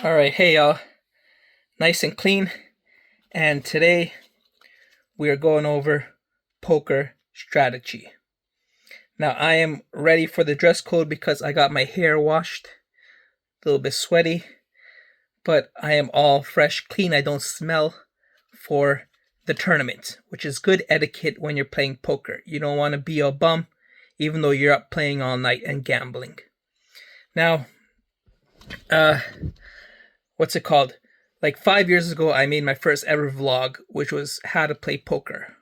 All right, hey y'all, nice and clean. And today we are going over poker strategy. Now I am ready for the dress code because I got my hair washed, a little bit sweaty, but I am all fresh, clean. I don't smell for the tournament, which is good etiquette when you're playing poker. You don't want to be a bum, even though you're up playing all night and gambling. Now, what's it called? Like 5 years ago, I made my first ever vlog, which was how to play poker.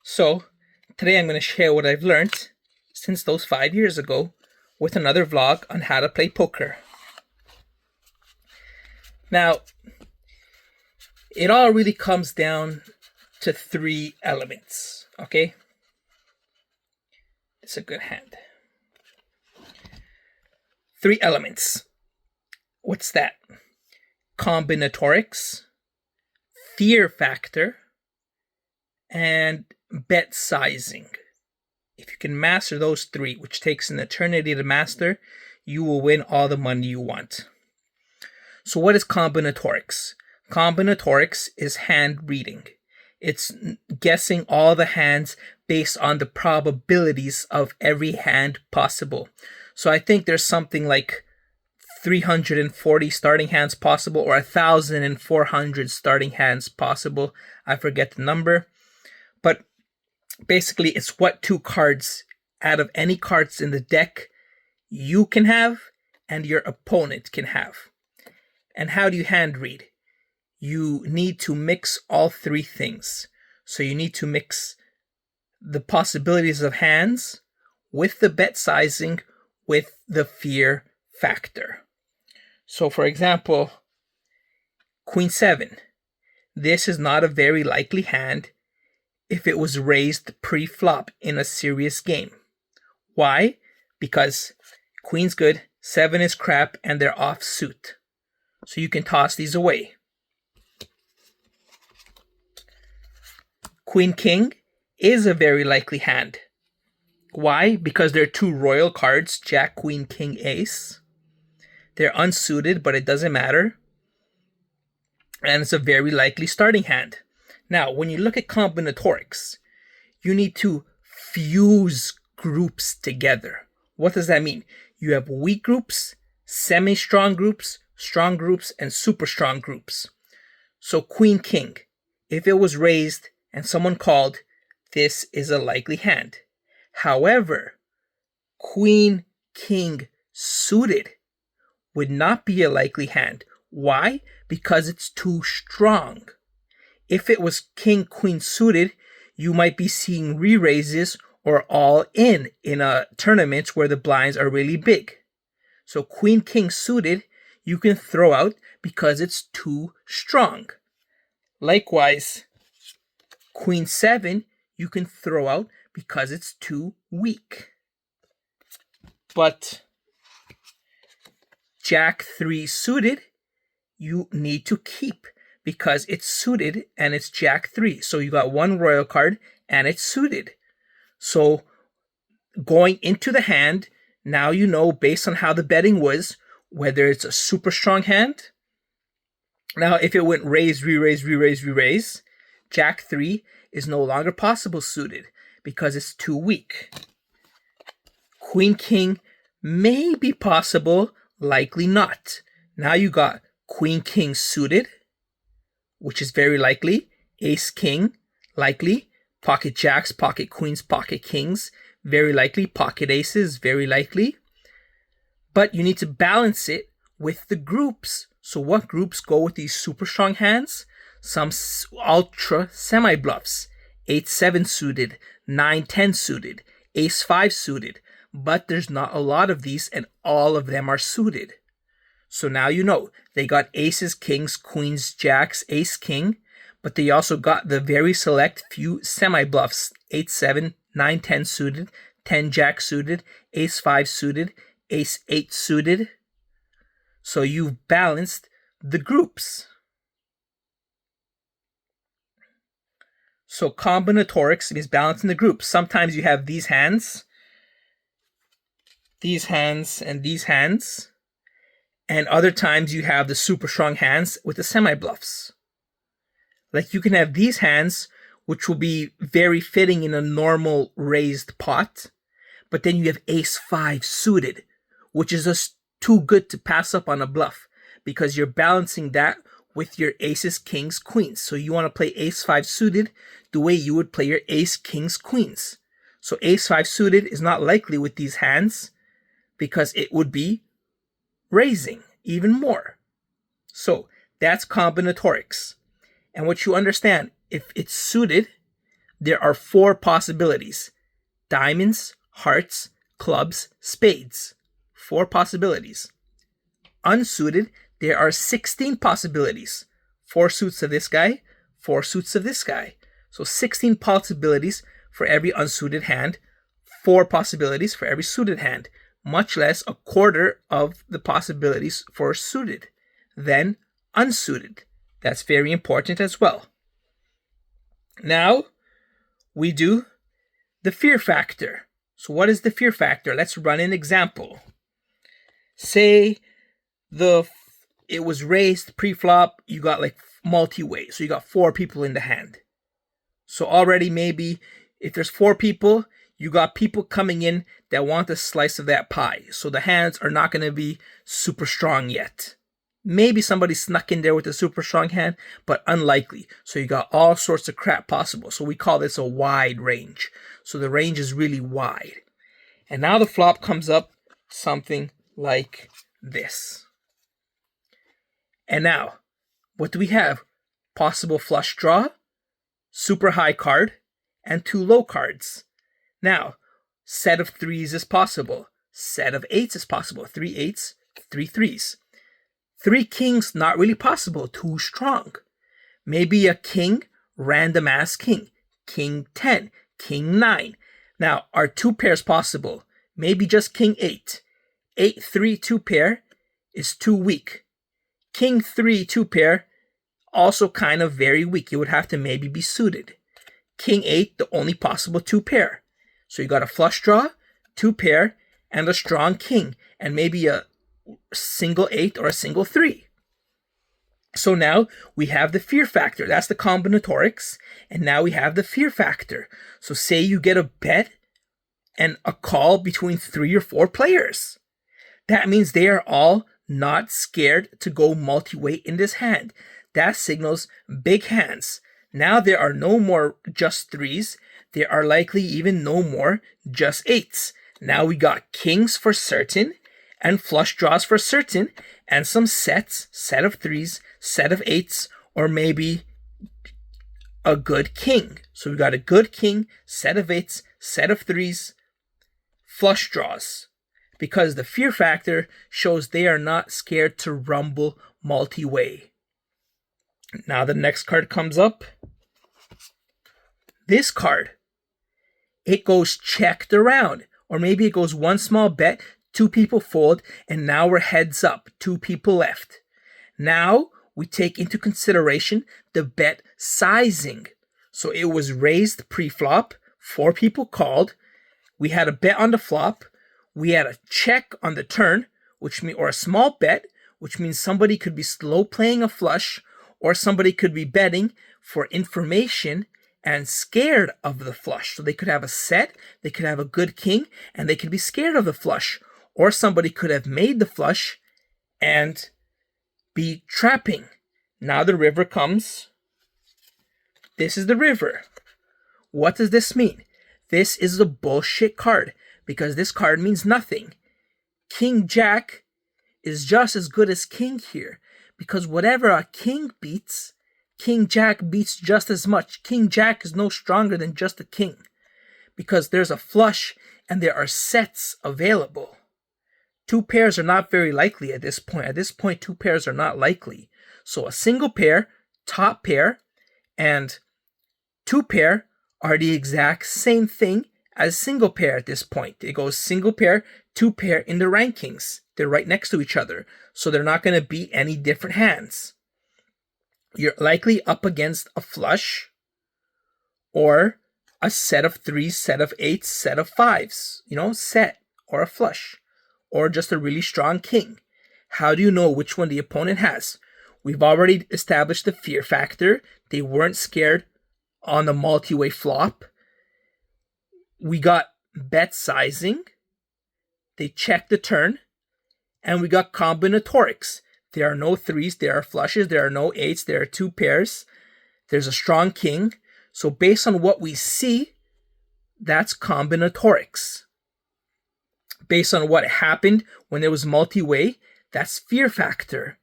So today I'm going to share what I've learned since those 5 years ago with another vlog on how to play poker. Now, it all really comes down to three elements, okay? It's a good hand. Three elements. What's that? Combinatorics, fear factor, and bet sizing. If you can master those three, which takes an eternity to master, you will win all the money you want. So what is combinatorics? Combinatorics is hand reading. It's guessing all the hands based on the probabilities of every hand possible. So I think there's something like 340 starting hands possible, or 1,400 starting hands possible. I forget the number. But basically, it's what two cards out of any cards in the deck you can have and your opponent can have. And how do you hand read? You need to mix all three things. So you need to mix the possibilities of hands with the bet sizing with the fear factor. So for example, Queen 7. This is not a very likely hand if it was raised pre-flop in a serious game. Why? Because Queen's good, 7 is crap, and they're off suit. So you can toss these away. Queen King is a very likely hand. Why? Because there are two royal cards, Jack, Queen, King, Ace. They're unsuited, but it doesn't matter. And it's a very likely starting hand. Now, when you look at combinatorics, you need to fuse groups together. What does that mean? You have weak groups, semi-strong groups, strong groups, and super strong groups. So Queen King, if it was raised and someone called, this is a likely hand. However, Queen King suited would not be a likely hand. Why? Because it's too strong. If it was King Queen suited, you might be seeing re-raises or all in a tournament where the blinds are really big. So Queen King suited, you can throw out because it's too strong. Likewise, Queen 7, you can throw out because it's too weak. But Jack 3 suited, you need to keep because it's suited and it's Jack 3. So you got one royal card and it's suited. So going into the hand, now you know based on how the betting was, whether it's a super strong hand. Now, if it went raise, re-raise, re-raise, re-raise, Jack 3 is no longer possible suited because it's too weak. Queen King may be possible, likely not. Now you got Queen King suited, which is very likely. Ace King, likely. Pocket Jacks, Pocket Queens, Pocket Kings, very likely. Pocket Aces, very likely. But you need to balance it with the groups. So what groups go with these super strong hands? Some ultra semi-bluffs. 8-7 suited, 9-10 suited, Ace-5 suited. But there's not a lot of these and all of them are suited. So now you know they got aces, kings, queens, jacks, ace, king, but they also got the very select few semi-bluffs, 8-7, 9-10 suited, 10 jack suited, ace-5 suited, ace-8 suited. So you've balanced the groups. So combinatorics is balancing the groups. Sometimes you have these hands, and these hands, And other times you have the super strong hands with the semi-bluffs. Like you can have these hands, which will be very fitting in a normal raised pot. But then you have ace 5 suited, which is just too good to pass up on a bluff because you're balancing that with your aces, kings, queens. So you want to play ace 5 suited the way you would play your ace, kings, queens. So ace 5 suited is not likely with these hands because it would be raising even more. So that's combinatorics. And what you understand, if it's suited, there are 4 possibilities. Diamonds, hearts, clubs, spades. 4 possibilities. Unsuited, there are 16 possibilities. 4 suits of this guy, 4 suits of this guy. So 16 possibilities for every unsuited hand, 4 possibilities for every suited hand, much less a quarter of the possibilities for suited than unsuited. That's very important as well. Now we do the fear factor. So what is the fear factor? Let's run an example. Say it was raised pre-flop, you got like multi-way. So you got 4 people in the hand. So already maybe if there's 4 people, you got people coming in that want a slice of that pie. So the hands are not going to be super strong yet. Maybe somebody snuck in there with a super strong hand, but unlikely. So you got all sorts of crap possible. So we call this a wide range. So the range is really wide. And now the flop comes up something like this. And now, what do we have? Possible flush draw, super high card, and 2 low cards. Now, set of 3s is possible. Set of 8s is possible. 3 8s, 3 3s. 3 kings, not really possible. Too strong. Maybe a king, random ass king. King 10, king 9. Now, are 2 pairs possible? Maybe just king 8. 8 3 2 pair is too weak. King 3 2 pair, also kind of very weak. It would have to maybe be suited. King 8, the only possible 2 pair. So you got a flush draw, 2 pair, and a strong king, and maybe a single 8 or a single 3. So now we have the fear factor. That's the combinatorics. And now we have the fear factor. So say you get a bet and a call between 3 or 4 players. That means they are all not scared to go multi-weight in this hand. That signals big hands. Now there are no more just 3s. There are likely even no more just 8s. Now we got kings for certain and flush draws for certain and some sets, set of 3s, set of 8s, or maybe a good king. So we got a good king, set of 8s, set of 3s, flush draws. Because the fear factor shows they are not scared to rumble multi-way. Now the next card comes up. This card, it goes checked around. Or maybe it goes 1 small bet, 2 people fold, and now we're heads up, 2 people left. Now we take into consideration the bet sizing. So it was raised pre-flop, 4 people called. We had a bet on the flop. We had a check on the turn, or a small bet, which means somebody could be slow playing a flush, or somebody could be betting for information and scared of the flush. So they could have a set, they could have a good king, and they could be scared of the flush. Or somebody could have made the flush and be trapping. Now the river comes. This is the river. What does this mean? This is the bullshit card. Because this card means nothing. King Jack is just as good as king here. Because whatever a king beats, King Jack beats just as much. King Jack is no stronger than just a king. Because there's a flush and there are sets available. 2 pairs are not very likely at this point. At this point, 2 pairs are not likely. So a single pair, top pair, and 2 pair are the exact same thing as single pair at this point. It goes single pair, 2 pair in the rankings. They're right next to each other. So they're not going to beat any different hands. You're likely up against a flush or a set of 3s, set of 8s, set of 5s. Set or a flush or just a really strong king. How do you know which one the opponent has? We've already established the fear factor. They weren't scared on the multi-way flop. We got bet sizing. They checked the turn. And we got combinatorics. There are no threes, there are flushes, there are no eights, there are two pairs. There's a strong king. So based on what we see, that's combinatorics. Based on what happened when there was multi-way, that's fear factor.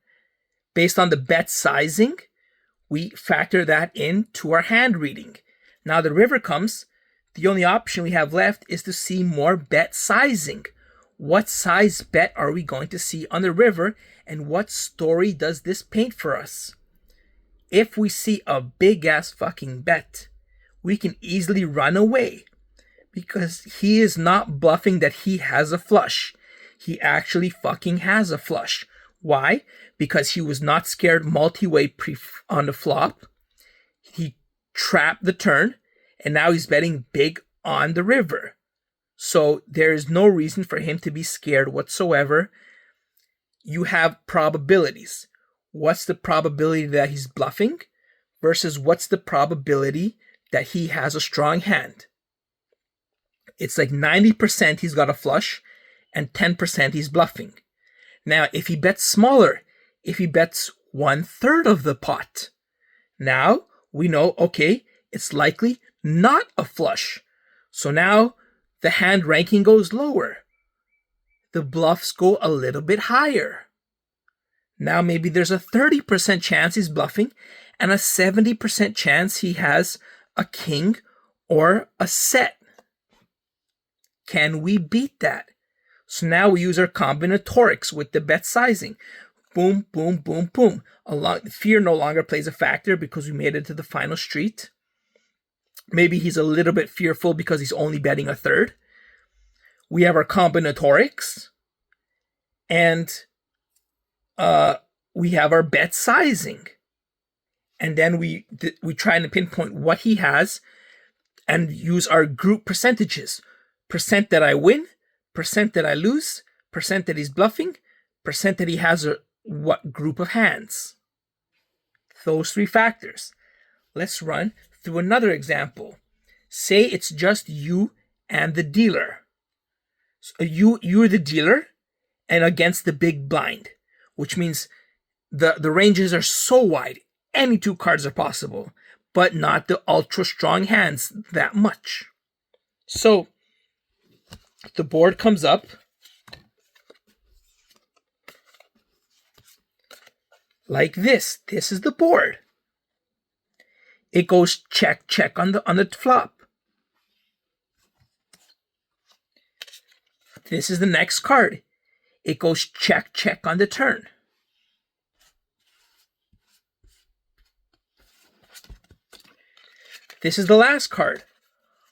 Based on the bet sizing, we factor that into our hand reading. Now the river comes, the only option we have left is to see more bet sizing. What size bet are we going to see on the river, and what story does this paint for us? If we see a big ass fucking bet, we can easily run away because he is not bluffing that he has a flush. He actually fucking has a flush. Why? Because he was not scared multi-way on the flop. He trapped the turn, and now he's betting big on the river. So there is no reason for him to be scared whatsoever. You have probabilities. What's the probability that he's bluffing versus what's the probability that he has a strong hand? It's like 90% he's got a flush and 10% he's bluffing. Now, if he bets smaller, if he bets 1/3 of the pot, now we know, okay, it's likely not a flush. So now the hand ranking goes lower. The bluffs go a little bit higher. Now maybe there's a 30% chance he's bluffing and a 70% chance he has a king or a set. Can we beat that? So now we use our combinatorics with the bet sizing. Boom, boom, boom, boom. Fear no longer plays a factor because we made it to the final street. Maybe he's a little bit fearful because he's only betting 1/3. We have our combinatorics. And we have our bet sizing. And then we try to pinpoint what he has and use our group percentages. Percent that I win, percent that I lose, percent that he's bluffing, percent that he has what group of hands. Those three factors. Let's run through another example. Say it's just you and the dealer. So you're the dealer and against the big blind, which means the ranges are so wide, any two cards are possible, but not the ultra strong hands that much. So the board comes up. Like this. This is the board. It goes check, check on the flop. This is the next card. It goes check, check on the turn. This is the last card.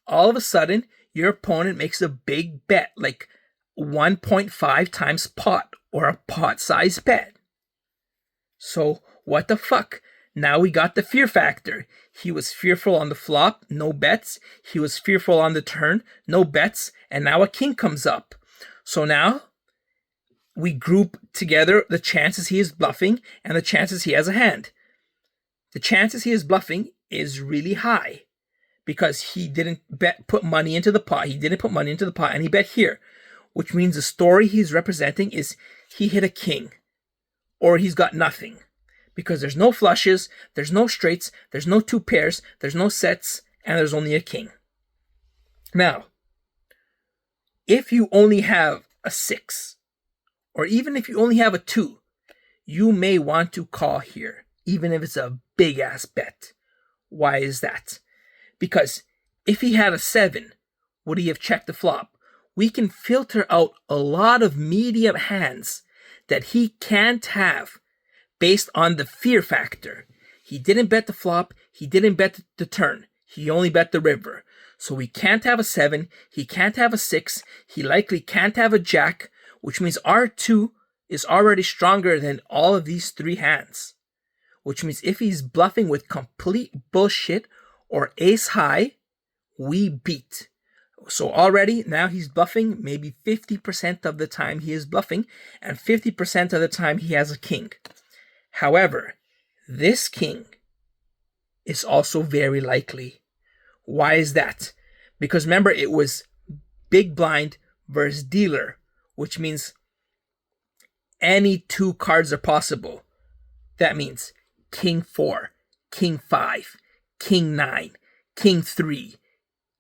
All of a sudden, your opponent makes a big bet, like 1.5 times pot, or a pot size bet. So, what the fuck? Now we got the fear factor. He was fearful on the flop, no bets. He was fearful on the turn, no bets. And now a king comes up. So now we group together the chances he is bluffing and the chances he has a hand. The chances he is bluffing is really high because he didn't put money into the pot. He didn't put money into the pot and he bet here, which means the story he's representing is he hit a king or he's got nothing because there's no flushes, there's no straights, there's no two pairs, there's no sets, and there's only a king. Now, if you only have a 6, or even if you only have a 2, you may want to call here, even if it's a big ass bet. Why is that? Because if he had a 7, would he have checked the flop? We can filter out a lot of medium hands that he can't have based on the fear factor. He didn't bet the flop, he didn't bet the turn, he only bet the river. So we can't have a 7, he can't have a 6, he likely can't have a jack, which means R2 is already stronger than all of these 3 hands. Which means if he's bluffing with complete bullshit or ace high, we beat. So already now he's bluffing. Maybe 50% of the time he is bluffing, and 50% of the time he has a king. However, this king is also very likely. Why is that? Because remember, it was big blind versus dealer, which means any two cards are possible. That means king 4, king 5, king 9, king 3,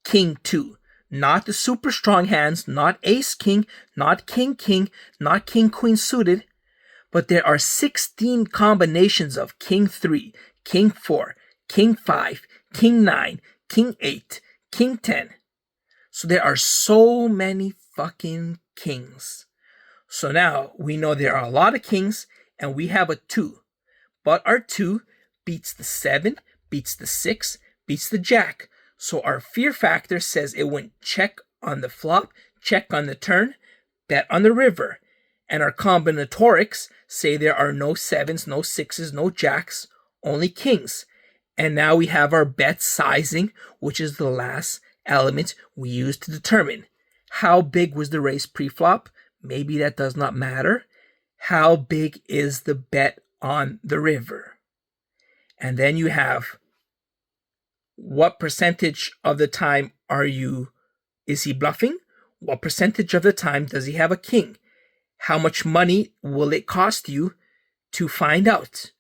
king 2. Not the super strong hands, not ace king, not king king, not king queen suited, but there are 16 combinations of king 3, king 4, king 5, king 9, king 8, king 10. So there are so many fucking kings. So now we know there are a lot of kings, and we have a 2. But our 2 beats the 7, beats the 6, beats the jack. So our fear factor says it went check on the flop, check on the turn, bet on the river. And our combinatorics say there are no 7s, no 6s, no jacks, only kings. And now we have our bet sizing, which is the last element we use to determine how big was the raise pre-flop. Maybe that does not matter. How big is the bet on the river? And then you have what percentage of the time is he bluffing? What percentage of the time does he have a king? How much money will it cost you to find out?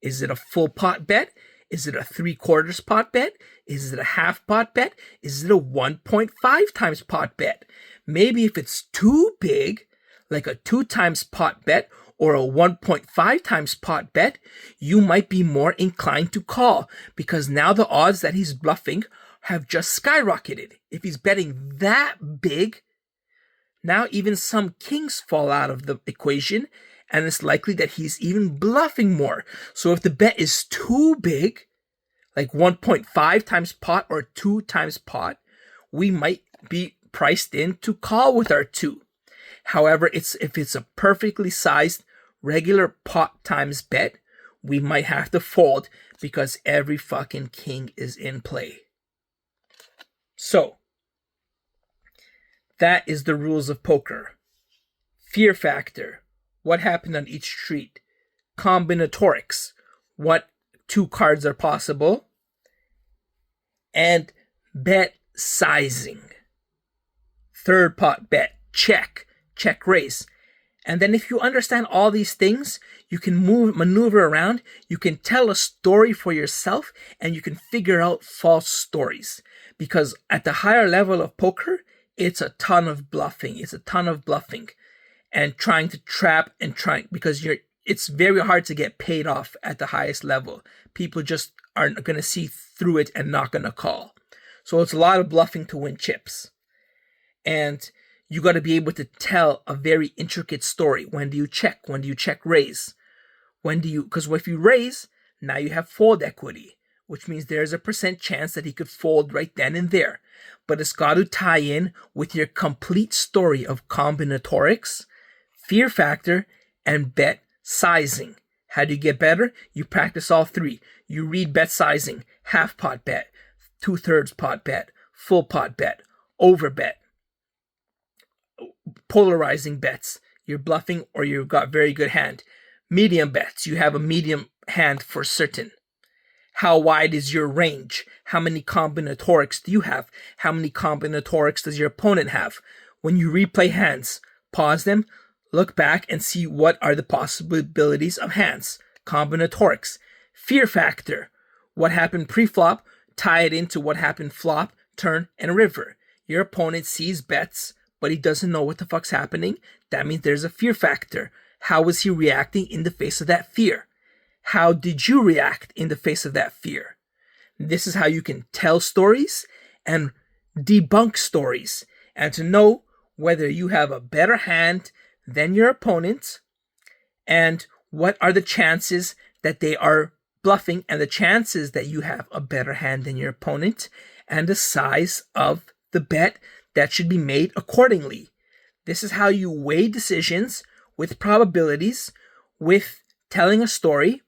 Is it a full pot bet? Is it a 3/4 pot bet? Is it a half pot bet? Is it a 1.5 times pot bet? Maybe if it's too big, like a 2 times pot bet or a 1.5 times pot bet, you might be more inclined to call, because now the odds that he's bluffing have just skyrocketed. If he's betting that big, now even some kings fall out of the equation, and it's likely that he's even bluffing more. So if the bet is too big, like 1.5 times pot or 2 times pot, we might be priced in to call with our 2. However, if it's a perfectly sized regular pot times bet, we might have to fold because every fucking king is in play. So, that is the rules of poker. Fear factor. What happened on each street? Combinatorics. What 2 cards are possible? And bet sizing. Third pot bet. Check. Check raise. And then if you understand all these things, you can maneuver around, you can tell a story for yourself, and you can figure out false stories. Because at the higher level of poker, it's a ton of bluffing. It's a ton of bluffing. And trying to trap because it's very hard to get paid off at the highest level. People just aren't going to see through it and not going to call. So it's a lot of bluffing to win chips. And you got to be able to tell a very intricate story. When do you check? When do you check raise? Because if you raise, now you have fold equity, which means there's a % chance that he could fold right then and there. But it's got to tie in with your complete story of combinatorics, fear factor, and bet sizing. How do you get better? You practice all 3. You read bet sizing, half pot bet, 2/3 pot bet, full pot bet, over bet, polarizing bets. You're bluffing or you've got very good hand. Medium bets. You have a medium hand for certain. How wide is your range? How many combinatorics do you have? How many combinatorics does your opponent have? When you replay hands, pause them, look back and see what are the possibilities of hands. Combinatorics. Fear factor. What happened pre-flop, tie it into what happened flop, turn, and river. Your opponent sees bets, but he doesn't know what the fuck's happening. That means there's a fear factor. How was he reacting in the face of that fear? How did you react in the face of that fear? This is how you can tell stories and debunk stories, and to know whether you have a better hand than your opponent and what are the chances that they are bluffing and the chances that you have a better hand than your opponent, and the size of the bet that should be made accordingly. This is how you weigh decisions with probabilities, with telling a story,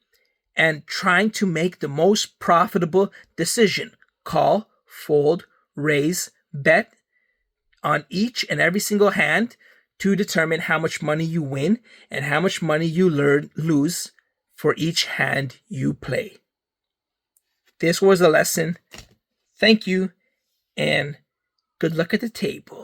and trying to make the most profitable decision. Call, fold, raise, bet, on each and every single hand to determine how much money you win and how much money you lose for each hand you play. This was the lesson. Thank you, and good luck at the table.